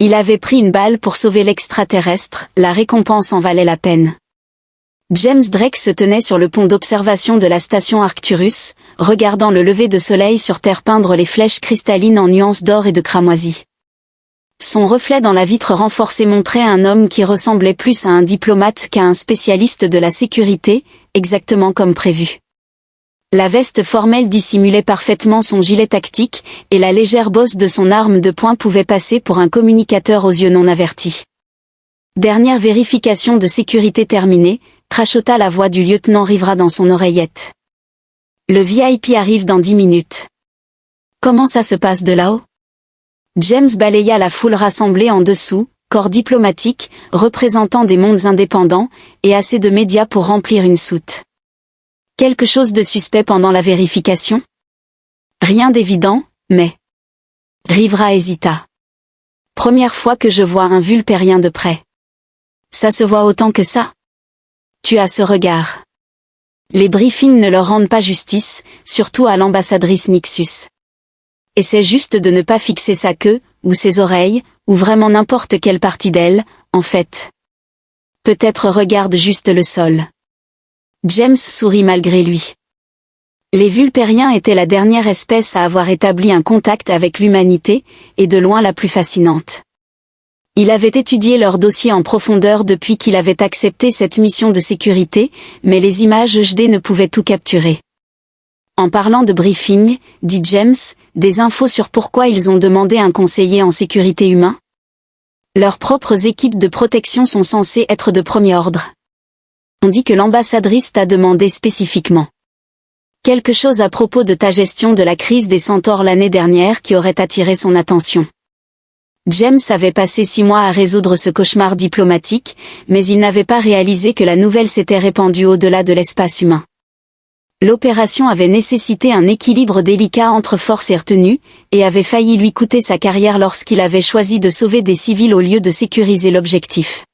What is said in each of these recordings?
Il avait pris une balle pour sauver l'extraterrestre, la récompense en valait la peine. James Drake se tenait sur le pont d'observation de la station Arcturus, regardant le lever de soleil sur Terre peindre les flèches cristallines en nuances d'or et de cramoisi. Son reflet dans la vitre renforcée montrait un homme qui ressemblait plus à un diplomate qu'à un spécialiste de la sécurité, exactement comme prévu. La veste formelle dissimulait parfaitement son gilet tactique, et la légère bosse de son arme de poing pouvait passer pour un communicateur aux yeux non avertis. Dernière vérification de sécurité terminée, crachota la voix du lieutenant Rivera dans son oreillette. Le VIP arrive dans 10 minutes. Comment ça se passe de là-haut? James balaya la foule rassemblée en dessous, corps diplomatique, représentant des mondes indépendants, et assez de médias pour remplir une soute. Quelque chose de suspect pendant la vérification? Rien d'évident, mais... Rivera hésita. Première fois que je vois un vulpérien de près. Ça se voit autant que ça? Tu as ce regard. Les briefings ne leur rendent pas justice, surtout à l'ambassadrice Nixus. Essaie juste de ne pas fixer sa queue, ou ses oreilles, ou vraiment n'importe quelle partie d'elle, en fait. Peut-être regarde juste le sol. James sourit malgré lui. Les vulpériens étaient la dernière espèce à avoir établi un contact avec l'humanité, et de loin la plus fascinante. Il avait étudié leur dossier en profondeur depuis qu'il avait accepté cette mission de sécurité, mais les images HD ne pouvaient tout capturer. En parlant de briefing, dit James, des infos sur pourquoi ils ont demandé un conseiller en sécurité humain? Leurs propres équipes de protection sont censées être de premier ordre. On dit que l'ambassadrice t'a demandé spécifiquement. Quelque chose à propos de ta gestion de la crise des centaures l'année dernière qui aurait attiré son attention. James avait passé 6 mois à résoudre ce cauchemar diplomatique, mais il n'avait pas réalisé que la nouvelle s'était répandue au-delà de l'espace humain. L'opération avait nécessité un équilibre délicat entre force et retenue, et avait failli lui coûter sa carrière lorsqu'il avait choisi de sauver des civils au lieu de sécuriser l'objectif.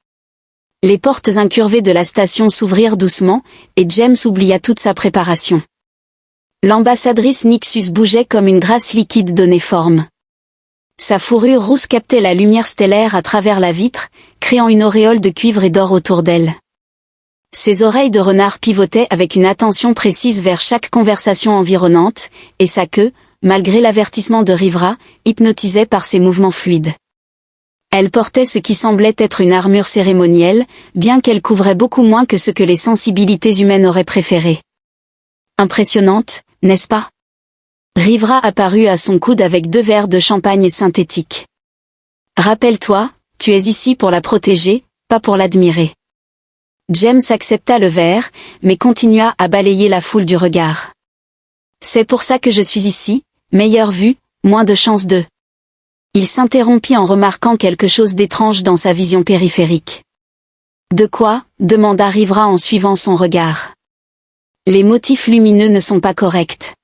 Les portes incurvées de la station s'ouvrirent doucement, et James oublia toute sa préparation. L'ambassadrice Nixus bougeait comme une graisse liquide donnée forme. Sa fourrure rousse captait la lumière stellaire à travers la vitre, créant une auréole de cuivre et d'or autour d'elle. Ses oreilles de renard pivotaient avec une attention précise vers chaque conversation environnante, et sa queue, malgré l'avertissement de Rivera, hypnotisait par ses mouvements fluides. Elle portait ce qui semblait être une armure cérémonielle, bien qu'elle couvrait beaucoup moins que ce que les sensibilités humaines auraient préféré. Impressionnante, n'est-ce pas? Rivera apparut à son coude avec 2 verres de champagne synthétique. Rappelle-toi, tu es ici pour la protéger, pas pour l'admirer. James accepta le verre, mais continua à balayer la foule du regard. C'est pour ça que je suis ici, meilleure vue, moins de chances de... Il s'interrompit en remarquant quelque chose d'étrange dans sa vision périphérique. De quoi? Demanda Rivera en suivant son regard. Les motifs lumineux ne sont pas corrects.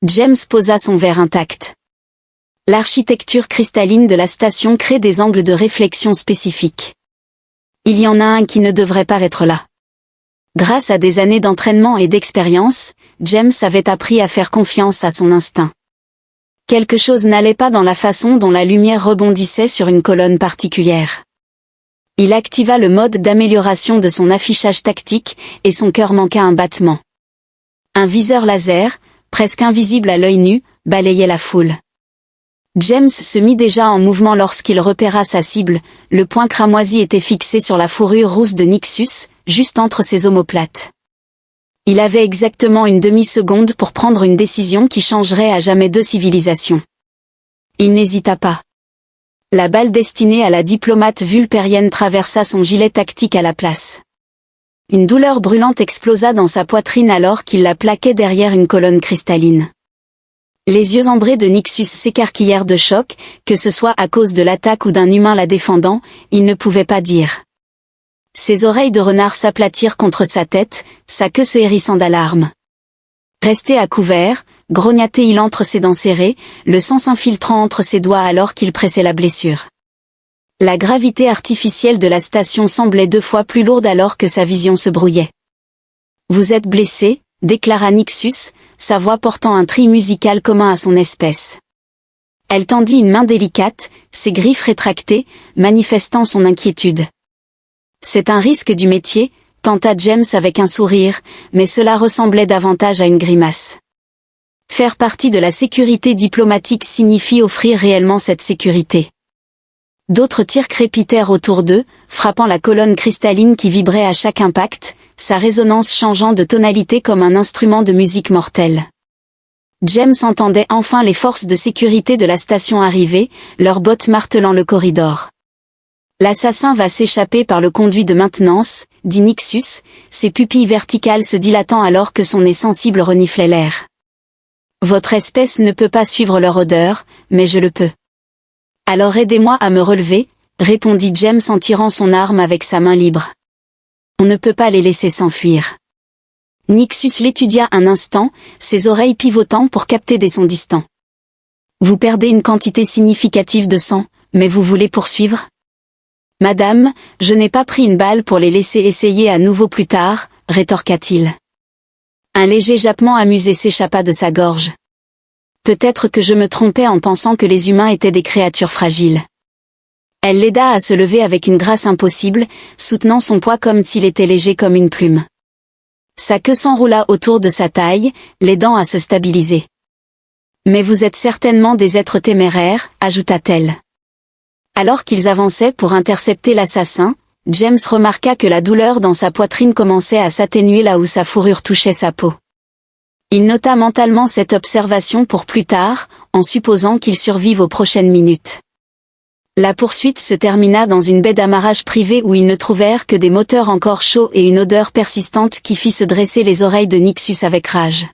James posa son verre intact. L'architecture cristalline de la station crée des angles de réflexion spécifiques. Il y en a un qui ne devrait pas être là. Grâce à des années d'entraînement et d'expérience, James avait appris à faire confiance à son instinct. Quelque chose n'allait pas dans la façon dont la lumière rebondissait sur une colonne particulière. Il activa le mode d'amélioration de son affichage tactique, et son cœur manqua un battement. Un viseur laser, presque invisible à l'œil nu, balayait la foule. James se mit déjà en mouvement lorsqu'il repéra sa cible, le point cramoisi était fixé sur la fourrure rousse de Nixus, juste entre ses omoplates. Il avait exactement une demi-seconde pour prendre une décision qui changerait à jamais 2 civilisations. Il n'hésita pas. La balle destinée à la diplomate vulpérienne traversa son gilet tactique à la place. Une douleur brûlante explosa dans sa poitrine alors qu'il la plaquait derrière une colonne cristalline. Les yeux ambrés de Nixus s'écarquillèrent de choc, que ce soit à cause de l'attaque ou d'un humain la défendant, il ne pouvait pas dire. Ses oreilles de renard s'aplatirent contre sa tête, sa queue se hérissant d'alarme. Resté à couvert, grognatait-il entre ses dents serrées, le sang s'infiltrant entre ses doigts alors qu'il pressait la blessure. La gravité artificielle de la station semblait 2 fois plus lourde alors que sa vision se brouillait. « Vous êtes blessé ?» déclara Nixus, sa voix portant un tri musical commun à son espèce. Elle tendit une main délicate, ses griffes rétractées, manifestant son inquiétude. C'est un risque du métier, tenta James avec un sourire, mais cela ressemblait davantage à une grimace. Faire partie de la sécurité diplomatique signifie offrir réellement cette sécurité. D'autres tirs crépitèrent autour d'eux, frappant la colonne cristalline qui vibrait à chaque impact, sa résonance changeant de tonalité comme un instrument de musique mortelle. James entendait enfin les forces de sécurité de la station arriver, leurs bottes martelant le corridor. L'assassin va s'échapper par le conduit de maintenance, dit Nixus, ses pupilles verticales se dilatant alors que son nez sensible reniflait l'air. Votre espèce ne peut pas suivre leur odeur, mais je le peux. Alors aidez-moi à me relever, répondit James en tirant son arme avec sa main libre. On ne peut pas les laisser s'enfuir. Nixus l'étudia un instant, ses oreilles pivotant pour capter des sons distants. Vous perdez une quantité significative de sang, mais vous voulez poursuivre? Madame, je n'ai pas pris une balle pour les laisser essayer à nouveau plus tard, rétorqua-t-il. Un léger jappement amusé s'échappa de sa gorge. Peut-être que je me trompais en pensant que les humains étaient des créatures fragiles. Elle l'aida à se lever avec une grâce impossible, soutenant son poids comme s'il était léger comme une plume. Sa queue s'enroula autour de sa taille, l'aidant à se stabiliser. Mais vous êtes certainement des êtres téméraires, ajouta-t-elle. Alors qu'ils avançaient pour intercepter l'assassin, James remarqua que la douleur dans sa poitrine commençait à s'atténuer là où sa fourrure touchait sa peau. Il nota mentalement cette observation pour plus tard, en supposant qu'il survive aux prochaines minutes. La poursuite se termina dans une baie d'amarrage privée où ils ne trouvèrent que des moteurs encore chauds et une odeur persistante qui fit se dresser les oreilles de Nixus avec rage.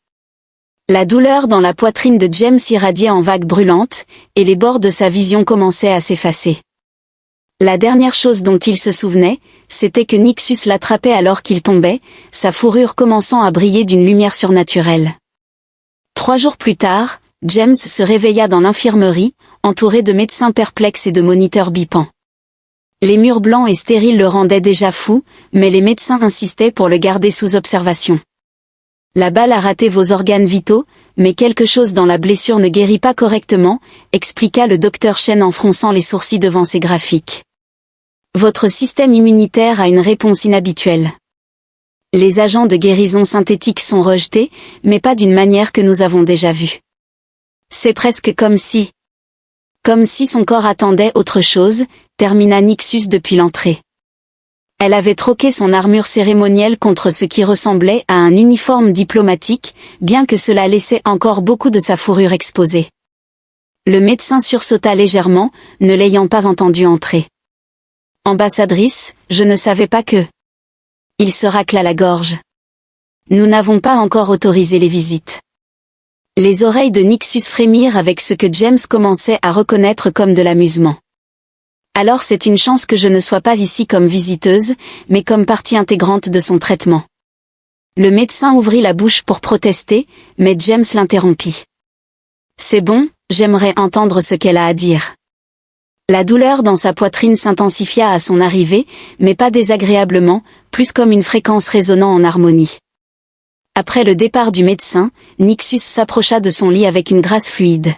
La douleur dans la poitrine de James irradiait en vagues brûlantes, et les bords de sa vision commençaient à s'effacer. La dernière chose dont il se souvenait, c'était que Nixus l'attrapait alors qu'il tombait, sa fourrure commençant à briller d'une lumière surnaturelle. 3 jours plus tard, James se réveilla dans l'infirmerie, entouré de médecins perplexes et de moniteurs bipants. Les murs blancs et stériles le rendaient déjà fou, mais les médecins insistaient pour le garder sous observation. La balle a raté vos organes vitaux, mais quelque chose dans la blessure ne guérit pas correctement, expliqua le docteur Chen en fronçant les sourcils devant ses graphiques. Votre système immunitaire a une réponse inhabituelle. Les agents de guérison synthétique sont rejetés, mais pas d'une manière que nous avons déjà vue. C'est presque comme si son corps attendait autre chose, termina Nixus depuis l'entrée. Elle avait troqué son armure cérémonielle contre ce qui ressemblait à un uniforme diplomatique, bien que cela laissait encore beaucoup de sa fourrure exposée. Le médecin sursauta légèrement, ne l'ayant pas entendu entrer. Ambassadrice, je ne savais pas que... Il se racla la gorge. Nous n'avons pas encore autorisé les visites. Les oreilles de Nixus frémirent avec ce que James commençait à reconnaître comme de l'amusement. Alors c'est une chance que je ne sois pas ici comme visiteuse, mais comme partie intégrante de son traitement. Le médecin ouvrit la bouche pour protester, mais James l'interrompit. C'est bon, j'aimerais entendre ce qu'elle a à dire. La douleur dans sa poitrine s'intensifia à son arrivée, mais pas désagréablement, plus comme une fréquence résonnant en harmonie. Après le départ du médecin, Nixus s'approcha de son lit avec une grâce fluide.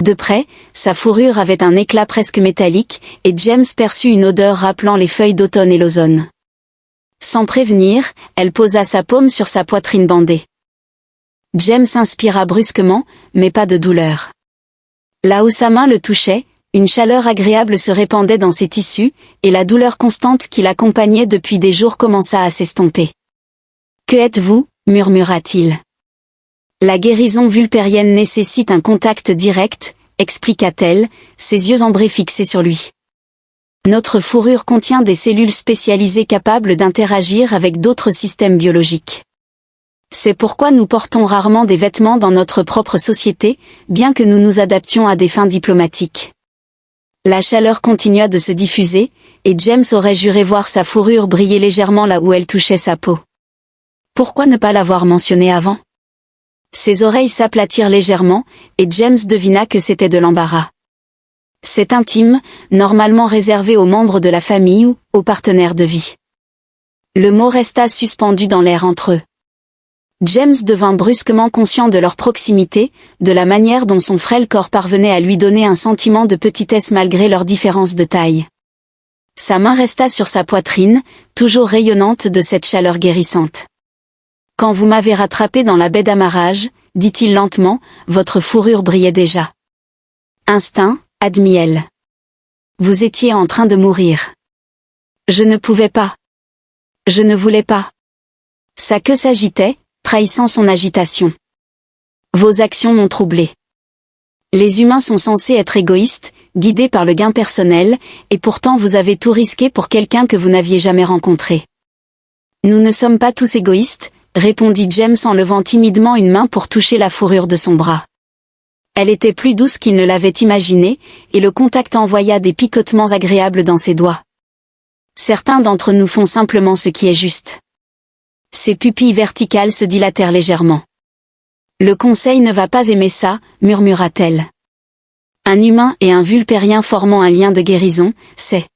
De près, sa fourrure avait un éclat presque métallique, et James perçut une odeur rappelant les feuilles d'automne et l'ozone. Sans prévenir, elle posa sa paume sur sa poitrine bandée. James inspira brusquement, mais pas de douleur. Là où sa main le touchait, une chaleur agréable se répandait dans ses tissus, et la douleur constante qui l'accompagnait depuis des jours commença à s'estomper. « Que êtes-vous » murmura-t-il. La guérison vulpérienne nécessite un contact direct, expliqua-t-elle, ses yeux ambrés fixés sur lui. Notre fourrure contient des cellules spécialisées capables d'interagir avec d'autres systèmes biologiques. C'est pourquoi nous portons rarement des vêtements dans notre propre société, bien que nous nous adaptions à des fins diplomatiques. La chaleur continua de se diffuser, et James aurait juré voir sa fourrure briller légèrement là où elle touchait sa peau. Pourquoi ne pas l'avoir mentionné avant ? Ses oreilles s'aplatirent légèrement, et James devina que c'était de l'embarras. C'est intime, normalement réservé aux membres de la famille ou aux partenaires de vie. Le mot resta suspendu dans l'air entre eux. James devint brusquement conscient de leur proximité, de la manière dont son frêle corps parvenait à lui donner un sentiment de petitesse malgré leur différence de taille. Sa main resta sur sa poitrine, toujours rayonnante de cette chaleur guérissante. « Quand vous m'avez rattrapé dans la baie d'amarrage, dit-il lentement, votre fourrure brillait déjà. »« Instinct, » admit-elle. « Vous étiez en train de mourir. »« Je ne pouvais pas. Je ne voulais pas. » Sa queue s'agitait, trahissant son agitation. « Vos actions m'ont troublé. Les humains sont censés être égoïstes, guidés par le gain personnel, et pourtant vous avez tout risqué pour quelqu'un que vous n'aviez jamais rencontré. »« Nous ne sommes pas tous égoïstes, » répondit James en levant timidement une main pour toucher la fourrure de son bras. Elle était plus douce qu'il ne l'avait imaginé, et le contact envoya des picotements agréables dans ses doigts. Certains d'entre nous font simplement ce qui est juste. Ses pupilles verticales se dilatèrent légèrement. Le conseil ne va pas aimer ça, murmura-t-elle. Un humain et un vulpérien formant un lien de guérison, c'est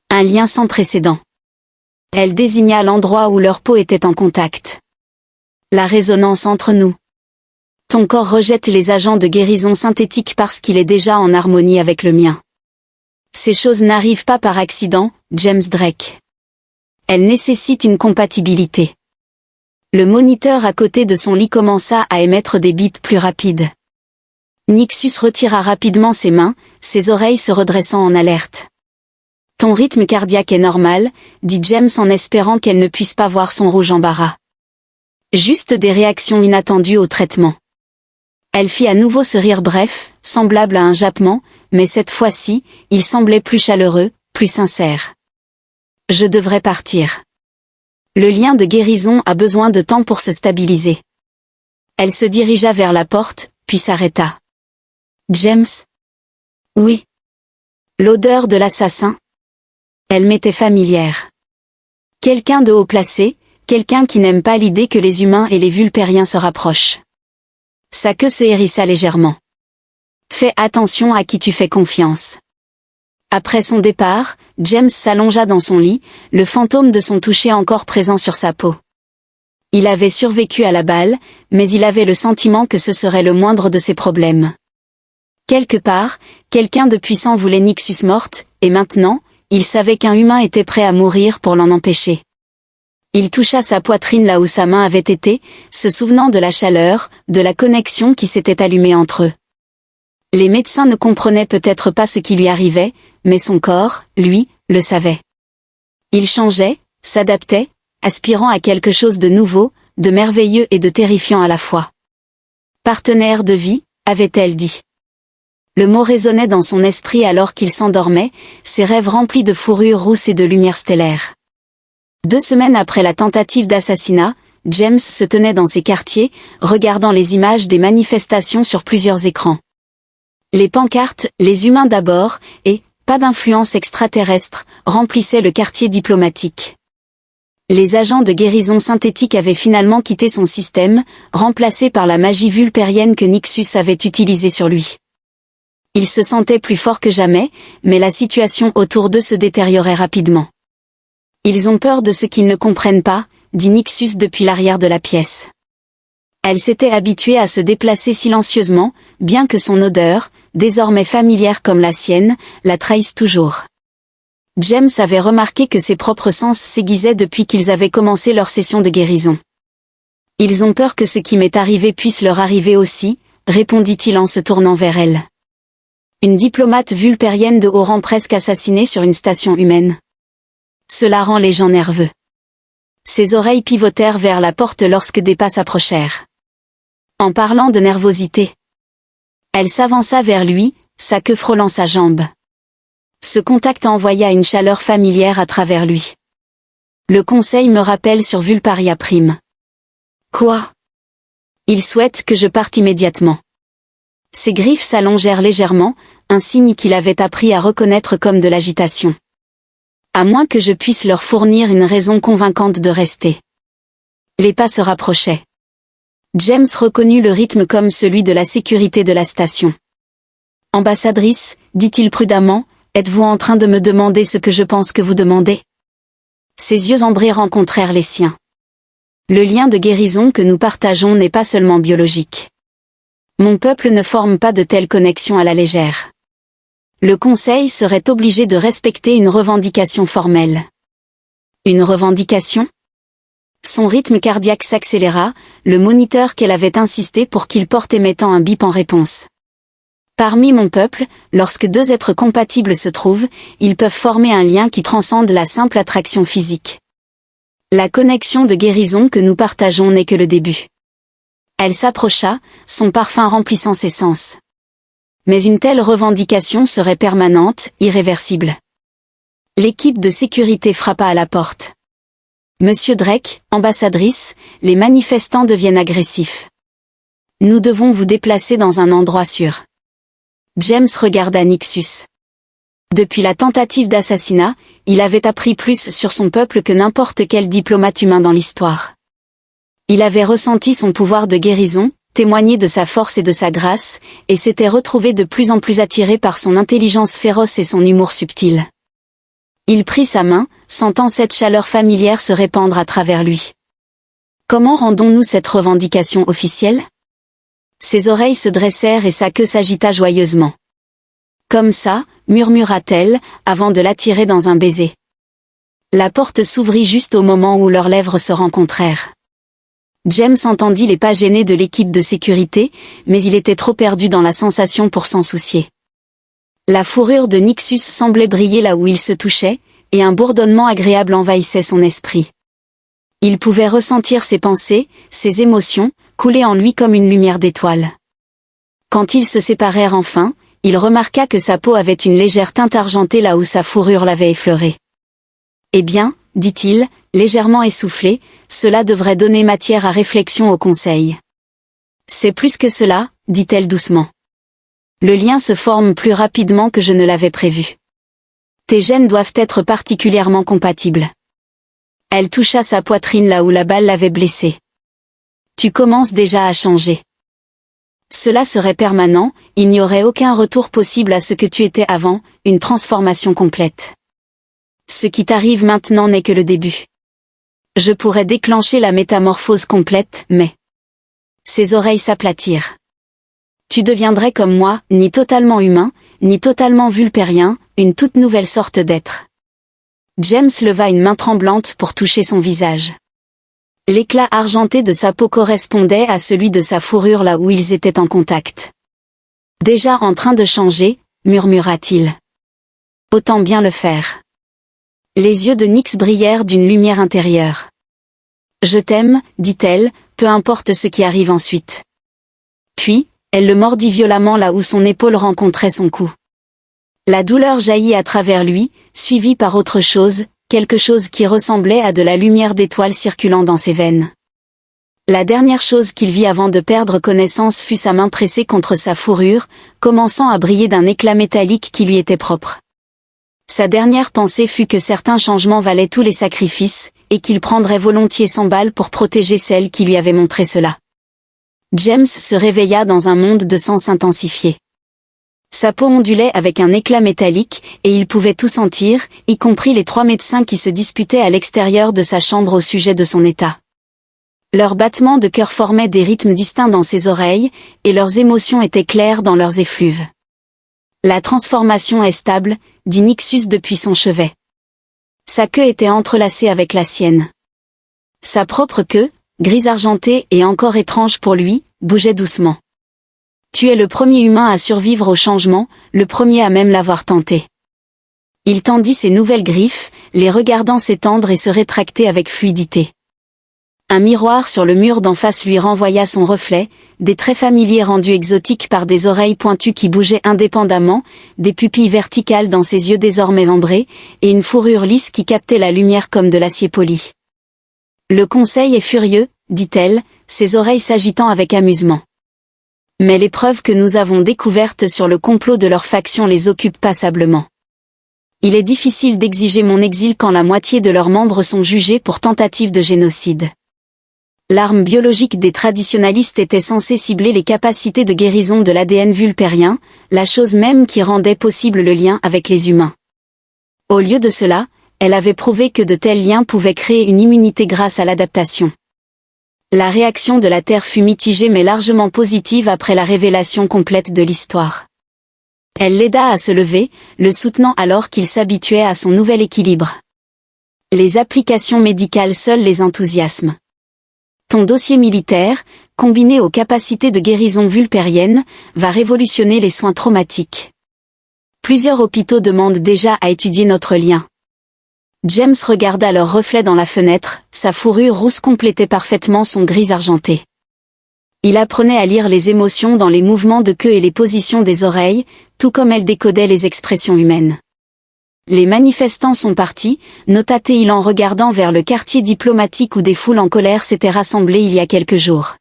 un lien sans précédent. Elle désigna l'endroit où leur peau était en contact. La résonance entre nous. Ton corps rejette les agents de guérison synthétique parce qu'il est déjà en harmonie avec le mien. Ces choses n'arrivent pas par accident, James Drake. Elles nécessitent une compatibilité. Le moniteur à côté de son lit commença à émettre des bips plus rapides. Nixus retira rapidement ses mains, ses oreilles se redressant en alerte. « Ton rythme cardiaque est normal, » dit James en espérant qu'elle ne puisse pas voir son rouge embarras. Juste des réactions inattendues au traitement. Elle fit à nouveau ce rire bref, semblable à un jappement, mais cette fois-ci, il semblait plus chaleureux, plus sincère. « Je devrais partir. Le lien de guérison a besoin de temps pour se stabiliser. » Elle se dirigea vers la porte, puis s'arrêta. « James ? » ?»« Oui. » »« L'odeur de l'assassin ? » Elle m'était familière. Quelqu'un de haut placé, quelqu'un qui n'aime pas l'idée que les humains et les vulpériens se rapprochent. Sa queue se hérissa légèrement. Fais attention à qui tu fais confiance. Après son départ, James s'allongea dans son lit, le fantôme de son toucher encore présent sur sa peau. Il avait survécu à la balle, mais il avait le sentiment que ce serait le moindre de ses problèmes. Quelque part, quelqu'un de puissant voulait Nixus morte, et maintenant, il savait qu'un humain était prêt à mourir pour l'en empêcher. Il toucha sa poitrine là où sa main avait été, se souvenant de la chaleur, de la connexion qui s'était allumée entre eux. Les médecins ne comprenaient peut-être pas ce qui lui arrivait, mais son corps, lui, le savait. Il changeait, s'adaptait, aspirant à quelque chose de nouveau, de merveilleux et de terrifiant à la fois. Partenaire de vie, avait-elle dit. Le mot résonnait dans son esprit alors qu'il s'endormait, ses rêves remplis de fourrure rousse et de lumière stellaire. 2 semaines après la tentative d'assassinat, James se tenait dans ses quartiers, regardant les images des manifestations sur plusieurs écrans. Les pancartes, les humains d'abord, et pas d'influence extraterrestre, remplissaient le quartier diplomatique. Les agents de guérison synthétique avaient finalement quitté son système, remplacé par la magie vulpérienne que Nixus avait utilisée sur lui. Il se sentait plus fort que jamais, mais la situation autour d'eux se détériorait rapidement. Ils ont peur de ce qu'ils ne comprennent pas, dit Nixus depuis l'arrière de la pièce. Elle s'était habituée à se déplacer silencieusement, bien que son odeur, désormais familière comme la sienne, la trahisse toujours. James avait remarqué que ses propres sens s'aiguisaient depuis qu'ils avaient commencé leur session de guérison. « Ils ont peur que ce qui m'est arrivé puisse leur arriver aussi, » répondit-il en se tournant vers elle. Une diplomate vulpérienne de haut rang presque assassinée sur une station humaine. Cela rend les gens nerveux. Ses oreilles pivotèrent vers la porte lorsque des pas s'approchèrent. En parlant de nervosité. Elle s'avança vers lui, sa queue frôlant sa jambe. Ce contact envoya une chaleur familière à travers lui. Le conseil me rappelle sur Vulparia Prime. Quoi ? Il souhaite que je parte immédiatement. Ses griffes s'allongèrent légèrement, un signe qu'il avait appris à reconnaître comme de l'agitation. À moins que je puisse leur fournir une raison convaincante de rester. Les pas se rapprochaient. James reconnut le rythme comme celui de la sécurité de la station. « Ambassadrice, dit-il prudemment, êtes-vous en train de me demander ce que je pense que vous demandez ?» Ses yeux ambrés rencontrèrent les siens. Le lien de guérison que nous partageons n'est pas seulement biologique. Mon peuple ne forme pas de telles connexions à la légère. Le Conseil serait obligé de respecter une revendication formelle. Une revendication ? Son rythme cardiaque s'accéléra, le moniteur qu'elle avait insisté pour qu'il porte émettant un bip en réponse. Parmi mon peuple, lorsque deux êtres compatibles se trouvent, ils peuvent former un lien qui transcende la simple attraction physique. La connexion de guérison que nous partageons n'est que le début. Elle s'approcha, son parfum remplissant ses sens. Mais une telle revendication serait permanente, irréversible. L'équipe de sécurité frappa à la porte. Monsieur Drake, ambassadrice, les manifestants deviennent agressifs. Nous devons vous déplacer dans un endroit sûr. James regarda Nixus. Depuis la tentative d'assassinat, il avait appris plus sur son peuple que n'importe quel diplomate humain dans l'histoire. Il avait ressenti son pouvoir de guérison, témoigné de sa force et de sa grâce, et s'était retrouvé de plus en plus attiré par son intelligence féroce et son humour subtil. Il prit sa main, sentant cette chaleur familière se répandre à travers lui. Comment rendons-nous cette revendication officielle ? Ses oreilles se dressèrent et sa queue s'agita joyeusement. Comme ça, murmura-t-elle, avant de l'attirer dans un baiser. La porte s'ouvrit juste au moment où leurs lèvres se rencontrèrent. James entendit les pas gênés de l'équipe de sécurité, mais il était trop perdu dans la sensation pour s'en soucier. La fourrure de Nixus semblait briller là où il se touchait, et un bourdonnement agréable envahissait son esprit. Il pouvait ressentir ses pensées, ses émotions, couler en lui comme une lumière d'étoile. Quand ils se séparèrent enfin, il remarqua que sa peau avait une légère teinte argentée là où sa fourrure l'avait effleurée. « Eh bien, dit-il, légèrement essoufflé, cela devrait donner matière à réflexion au Conseil. »« C'est plus que cela, dit-elle doucement. Le lien se forme plus rapidement que je ne l'avais prévu. Tes gènes doivent être particulièrement compatibles. » Elle toucha sa poitrine là où la balle l'avait blessée. « Tu commences déjà à changer. Cela serait permanent, il n'y aurait aucun retour possible à ce que tu étais avant, une transformation complète. Ce qui t'arrive maintenant n'est que le début. Je pourrais déclencher la métamorphose complète, mais... » Ses oreilles s'aplatirent. « Tu deviendrais comme moi, ni totalement humain, ni totalement vulpérien, une toute nouvelle sorte d'être. » James leva une main tremblante pour toucher son visage. L'éclat argenté de sa peau correspondait à celui de sa fourrure là où ils étaient en contact. « Déjà en train de changer, murmura-t-il. Autant bien le faire. » Les yeux de Nix brillèrent d'une lumière intérieure. « Je t'aime, dit-elle, peu importe ce qui arrive ensuite. » Puis, elle le mordit violemment là où son épaule rencontrait son cou. La douleur jaillit à travers lui, suivie par autre chose, quelque chose qui ressemblait à de la lumière d'étoile circulant dans ses veines. La dernière chose qu'il vit avant de perdre connaissance fut sa main pressée contre sa fourrure, commençant à briller d'un éclat métallique qui lui était propre. Sa dernière pensée fut que certains changements valaient tous les sacrifices, et qu'il prendrait volontiers 100 balles pour protéger celle qui lui avait montré cela. James se réveilla dans un monde de sens intensifié. Sa peau ondulait avec un éclat métallique, et il pouvait tout sentir, y compris les 3 médecins qui se disputaient à l'extérieur de sa chambre au sujet de son état. Leurs battements de cœur formaient des rythmes distincts dans ses oreilles, et leurs émotions étaient claires dans leurs effluves. La transformation est stable, dit Nixus depuis son chevet. Sa queue était entrelacée avec la sienne. Sa propre queue, grise argentée et encore étrange pour lui, bougeait doucement. Tu es le premier humain à survivre au changement, le premier à même l'avoir tenté. Il tendit ses nouvelles griffes, les regardant s'étendre et se rétracter avec fluidité. Un miroir sur le mur d'en face lui renvoya son reflet, des traits familiers rendus exotiques par des oreilles pointues qui bougeaient indépendamment, des pupilles verticales dans ses yeux désormais ambrés, et une fourrure lisse qui captait la lumière comme de l'acier poli. « Le Conseil est furieux, dit-elle, ses oreilles s'agitant avec amusement. Mais les preuves que nous avons découvertes sur le complot de leur faction les occupent passablement. Il est difficile d'exiger mon exil quand la moitié de leurs membres sont jugés pour tentative de génocide. L'arme biologique des traditionalistes était censée cibler les capacités de guérison de l'ADN vulpérien, la chose même qui rendait possible le lien avec les humains. Au lieu de cela, elle avait prouvé que de tels liens pouvaient créer une immunité grâce à l'adaptation. La réaction de la Terre fut mitigée mais largement positive après la révélation complète de l'histoire. Elle l'aida à se lever, le soutenant alors qu'il s'habituait à son nouvel équilibre. Les applications médicales seules les enthousiasment. Ton dossier militaire, combiné aux capacités de guérison vulpérienne, va révolutionner les soins traumatiques. Plusieurs hôpitaux demandent déjà à étudier notre lien. James regarda leur reflet dans la fenêtre, sa fourrure rousse complétait parfaitement son gris argenté. Il apprenait à lire les émotions dans les mouvements de queue et les positions des oreilles, tout comme elle décodait les expressions humaines. Les manifestants sont partis, nota-t-il en regardant vers le quartier diplomatique où des foules en colère s'étaient rassemblées il y a quelques jours.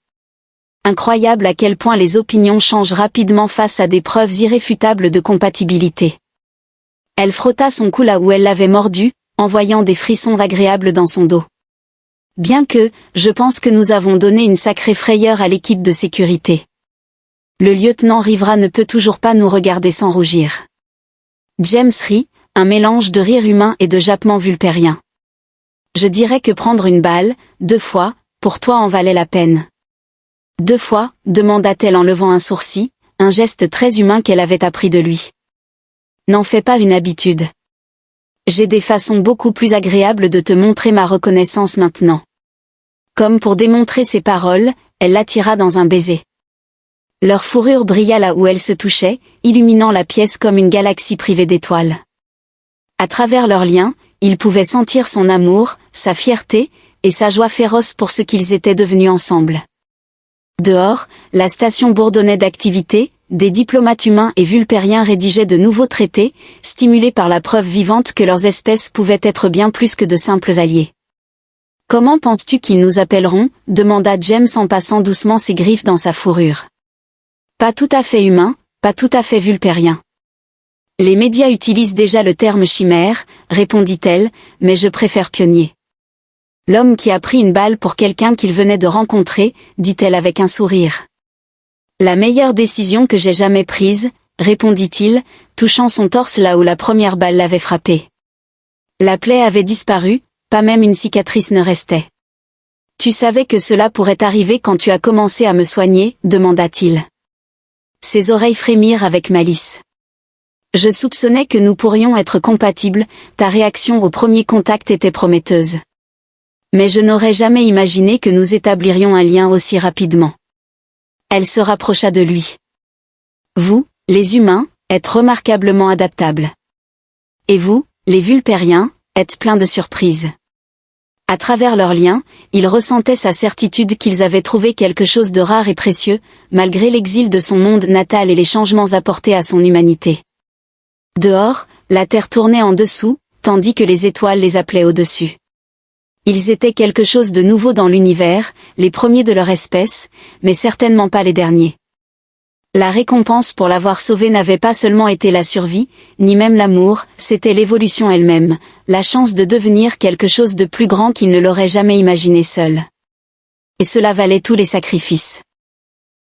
Incroyable à quel point les opinions changent rapidement face à des preuves irréfutables de compatibilité. Elle frotta son cou là où elle l'avait mordu, envoyant des frissons agréables dans son dos. Bien que, je pense que nous avons donné une sacrée frayeur à l'équipe de sécurité. Le lieutenant Rivera ne peut toujours pas nous regarder sans rougir. James rit, un mélange de rire humain et de jappement vulpérien. Je dirais que prendre une balle, 2 fois, pour toi en valait la peine. 2 fois, demanda-t-elle en levant un sourcil, un geste très humain qu'elle avait appris de lui. N'en fais pas une habitude. J'ai des façons beaucoup plus agréables de te montrer ma reconnaissance maintenant. Comme pour démontrer ses paroles, elle l'attira dans un baiser. Leur fourrure brilla là où elles se touchaient, illuminant la pièce comme une galaxie privée d'étoiles. À travers leurs liens, il pouvait sentir son amour, sa fierté, et sa joie féroce pour ce qu'ils étaient devenus ensemble. Dehors, la station bourdonnait d'activité, des diplomates humains et vulpériens rédigeaient de nouveaux traités, stimulés par la preuve vivante que leurs espèces pouvaient être bien plus que de simples alliés. « Comment penses-tu qu'ils nous appelleront » demanda James en passant doucement ses griffes dans sa fourrure. « Pas tout à fait humain, pas tout à fait vulpérien. » « Les médias utilisent déjà le terme chimère, répondit-elle, mais je préfère pionnier. » « L'homme qui a pris une balle pour quelqu'un qu'il venait de rencontrer, dit-elle avec un sourire. « La meilleure décision que j'ai jamais prise, répondit-il, touchant son torse là où la première balle l'avait frappé. La plaie avait disparu, pas même une cicatrice ne restait. « Tu savais que cela pourrait arriver quand tu as commencé à me soigner, demanda-t-il. Ses oreilles frémirent avec malice. Je soupçonnais que nous pourrions être compatibles, ta réaction au premier contact était prometteuse. Mais je n'aurais jamais imaginé que nous établirions un lien aussi rapidement. Elle se rapprocha de lui. Vous, les humains, êtes remarquablement adaptables. Et vous, les vulpériens, êtes pleins de surprises. À travers leurs liens, il ressentait sa certitude qu'ils avaient trouvé quelque chose de rare et précieux, malgré l'exil de son monde natal et les changements apportés à son humanité. Dehors, la terre tournait en dessous, tandis que les étoiles les appelaient au-dessus. Ils étaient quelque chose de nouveau dans l'univers, les premiers de leur espèce, mais certainement pas les derniers. La récompense pour l'avoir sauvé n'avait pas seulement été la survie, ni même l'amour, c'était l'évolution elle-même, la chance de devenir quelque chose de plus grand qu'il ne l'aurait jamais imaginé seul. Et cela valait tous les sacrifices.